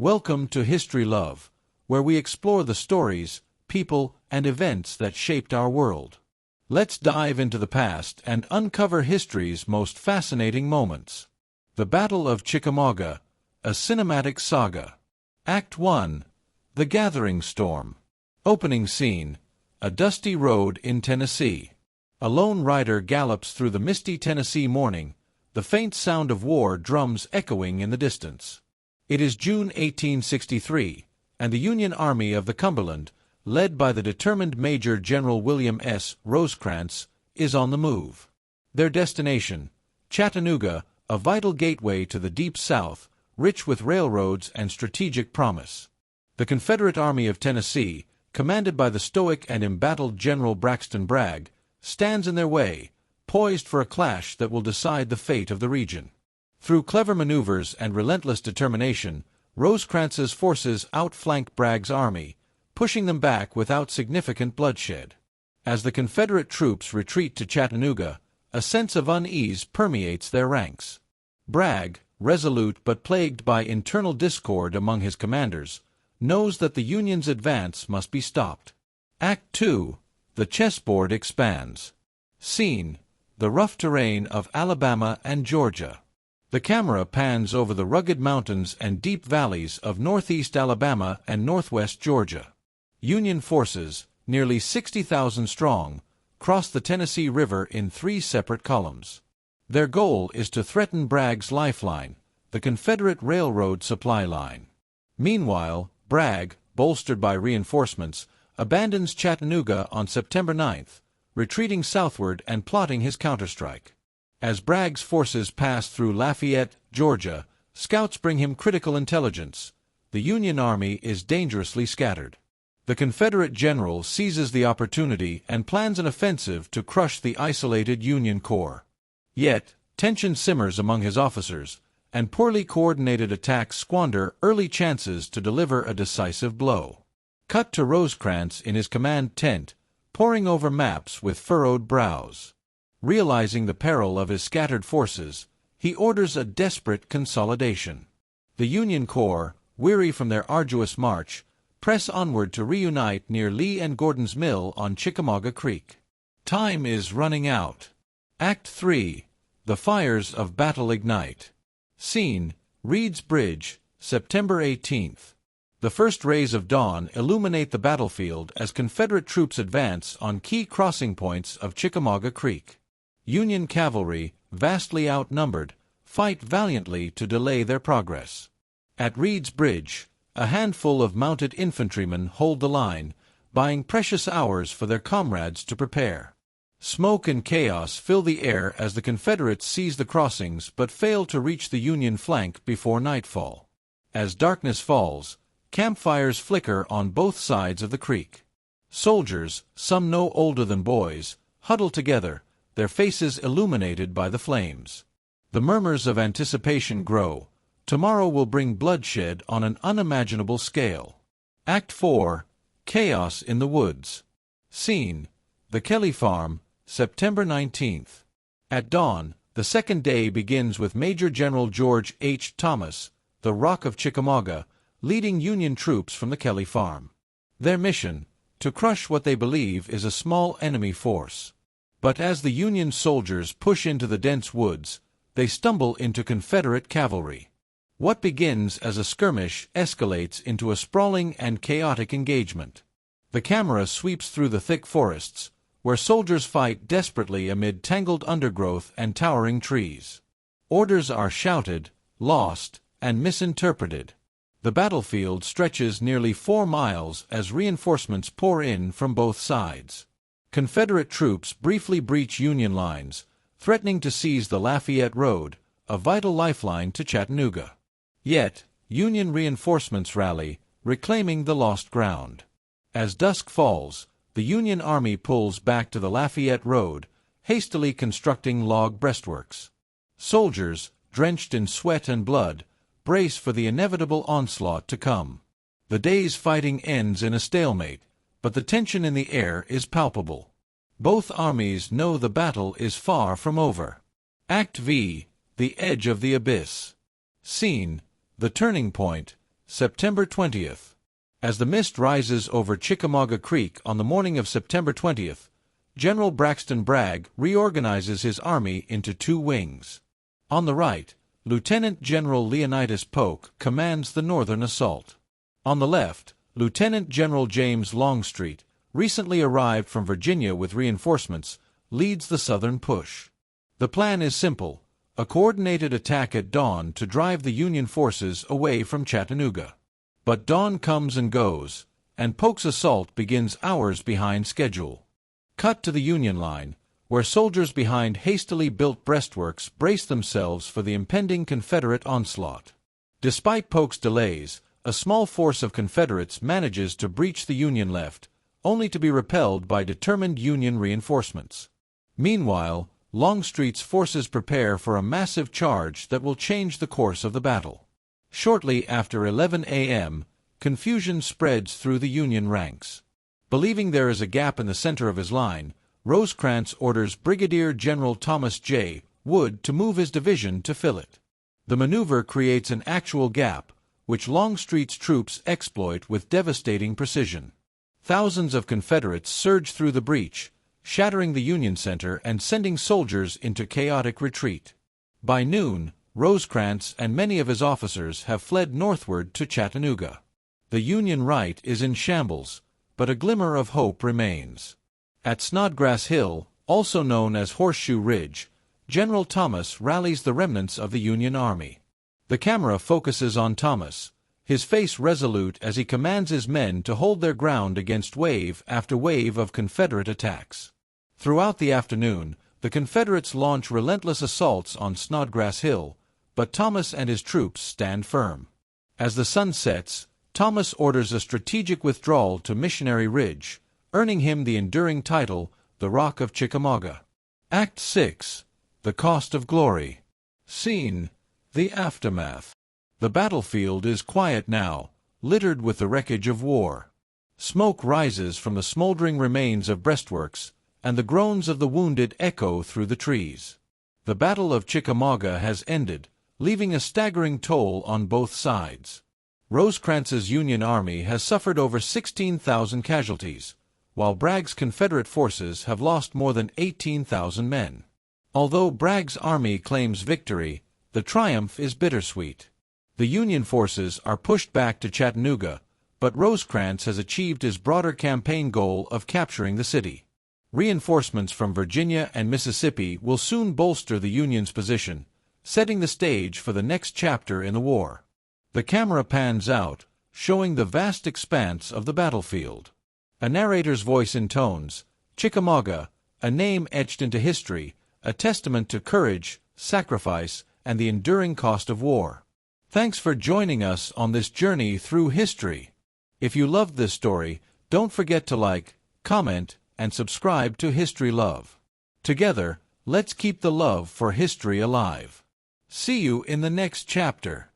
Welcome to History Love, where we explore the stories, people, and events that shaped our world. Let's dive into the past and uncover history's most fascinating moments. The Battle of Chickamauga, a cinematic saga. Act 1. The Gathering Storm. Opening scene. A dusty road in Tennessee. A lone rider gallops through the misty Tennessee morning, the faint sound of war drums echoing in the distance. It is June 1863, and the Union Army of the Cumberland, led by the determined Major General William S. Rosecrans, is on the move. Their destination, Chattanooga, a vital gateway to the deep South, rich with railroads and strategic promise. The Confederate Army of Tennessee, commanded by the stoic and embattled General Braxton Bragg, stands in their way, poised for a clash that will decide the fate of the region. Through clever maneuvers and relentless determination, Rosecrans's forces outflank Bragg's army, pushing them back without significant bloodshed. As the Confederate troops retreat to Chattanooga, a sense of unease permeates their ranks. Bragg, resolute but plagued by internal discord among his commanders, knows that the Union's advance must be stopped. Act 2. The chessboard expands. Scene: the rough terrain of Alabama and Georgia. The camera pans over the rugged mountains and deep valleys of northeast Alabama and northwest Georgia. Union forces, nearly 60,000 strong, cross the Tennessee River in 3 separate columns. Their goal is to threaten Bragg's lifeline, the Confederate railroad supply line. Meanwhile, Bragg, bolstered by reinforcements, abandons Chattanooga on September 9th, retreating southward and plotting his counterstrike. As Bragg's forces pass through Lafayette, Georgia, scouts bring him critical intelligence. The Union Army is dangerously scattered. The Confederate general seizes the opportunity and plans an offensive to crush the isolated Union corps. Yet, tension simmers among his officers, and poorly coordinated attacks squander early chances to deliver a decisive blow. Cut to Rosecrans in his command tent, poring over maps with furrowed brows. Realizing the peril of his scattered forces, he orders a desperate consolidation. The Union Corps, weary from their arduous march, press onward to reunite near Lee and Gordon's Mill on Chickamauga Creek. Time is running out. Act 3. The fires of battle ignite. Scene: Reed's Bridge, September 18th. The first rays of dawn illuminate the battlefield as Confederate troops advance on key crossing points of Chickamauga Creek. Union cavalry, vastly outnumbered, fight valiantly to delay their progress. At Reed's Bridge, a handful of mounted infantrymen hold the line, buying precious hours for their comrades to prepare. Smoke and chaos fill the air as the Confederates seize the crossings but fail to reach the Union flank before nightfall. As darkness falls, campfires flicker on both sides of the creek. Soldiers, some no older than boys, huddle together, their faces illuminated by the flames. The murmurs of anticipation grow. Tomorrow will bring bloodshed on an unimaginable scale. Act 4. Chaos in the Woods. Scene: the Kelly Farm, September 19th. At dawn, the second day begins with Major General George H. Thomas, the Rock of Chickamauga, leading Union troops from the Kelly Farm. Their mission: to crush what they believe is a small enemy force. But as the Union soldiers push into the dense woods, they stumble into Confederate cavalry. What begins as a skirmish escalates into a sprawling and chaotic engagement. The camera sweeps through the thick forests, where soldiers fight desperately amid tangled undergrowth and towering trees. Orders are shouted, lost, and misinterpreted. The battlefield stretches nearly 4 miles as reinforcements pour in from both sides. Confederate troops briefly breach Union lines, threatening to seize the Lafayette Road, a vital lifeline to Chattanooga. Yet, Union reinforcements rally, reclaiming the lost ground. As dusk falls, the Union Army pulls back to the Lafayette Road, hastily constructing log breastworks. Soldiers, drenched in sweat and blood, brace for the inevitable onslaught to come. The day's fighting ends in a stalemate, but the tension in the air is palpable. Both armies know the battle is far from over. Act V. The Edge of the Abyss. Scene: the Turning Point, September 20th. As the mist rises over Chickamauga Creek on the morning of September 20th, General Braxton Bragg reorganizes his army into two wings. On the right, Lieutenant General Leonidas Polk commands the northern assault. On the left, Lieutenant General James Longstreet, recently arrived from Virginia with reinforcements, leads the southern push. The plan is simple: a coordinated attack at dawn to drive the Union forces away from Chattanooga. But dawn comes and goes, and Polk's assault begins hours behind schedule. Cut to the Union line, where soldiers behind hastily built breastworks brace themselves for the impending Confederate onslaught. Despite Polk's delays, a small force of Confederates manages to breach the Union left, only to be repelled by determined Union reinforcements. Meanwhile, Longstreet's forces prepare for a massive charge that will change the course of the battle. Shortly after 11 a.m., confusion spreads through the Union ranks. Believing there is a gap in the center of his line, Rosecrans orders Brigadier General Thomas J. Wood to move his division to fill it. The maneuver creates an actual gap, which Longstreet's troops exploit with devastating precision. Thousands of Confederates surge through the breach, shattering the Union center and sending soldiers into chaotic retreat. By noon, Rosecrans and many of his officers have fled northward to Chattanooga. The Union right is in shambles, but a glimmer of hope remains. At Snodgrass Hill, also known as Horseshoe Ridge, General Thomas rallies the remnants of the Union Army. The camera focuses on Thomas, his face resolute as he commands his men to hold their ground against wave after wave of Confederate attacks. Throughout the afternoon, the Confederates launch relentless assaults on Snodgrass Hill, but Thomas and his troops stand firm. As the sun sets, Thomas orders a strategic withdrawal to Missionary Ridge, earning him the enduring title, the Rock of Chickamauga. Act 6. The Cost of Glory. Scene: the aftermath. The battlefield is quiet now, littered with the wreckage of war. Smoke rises from the smoldering remains of breastworks, and the groans of the wounded echo through the trees. The Battle of Chickamauga has ended, leaving a staggering toll on both sides. Rosecrans's Union Army has suffered over 16,000 casualties, while Bragg's Confederate forces have lost more than 18,000 men. Although Bragg's army claims victory, the triumph is bittersweet. The Union forces are pushed back to Chattanooga, but Rosecrans has achieved his broader campaign goal of capturing the city. Reinforcements from Virginia and Mississippi will soon bolster the Union's position, setting the stage for the next chapter in the war. The camera pans out, showing the vast expanse of the battlefield. A narrator's voice intones, "Chickamauga, a name etched into history, a testament to courage, sacrifice, and the enduring cost of war." Thanks for joining us on this journey through history. If you loved this story, don't forget to like, comment, and subscribe to History Love. Together, let's keep the love for history alive. See you in the next chapter.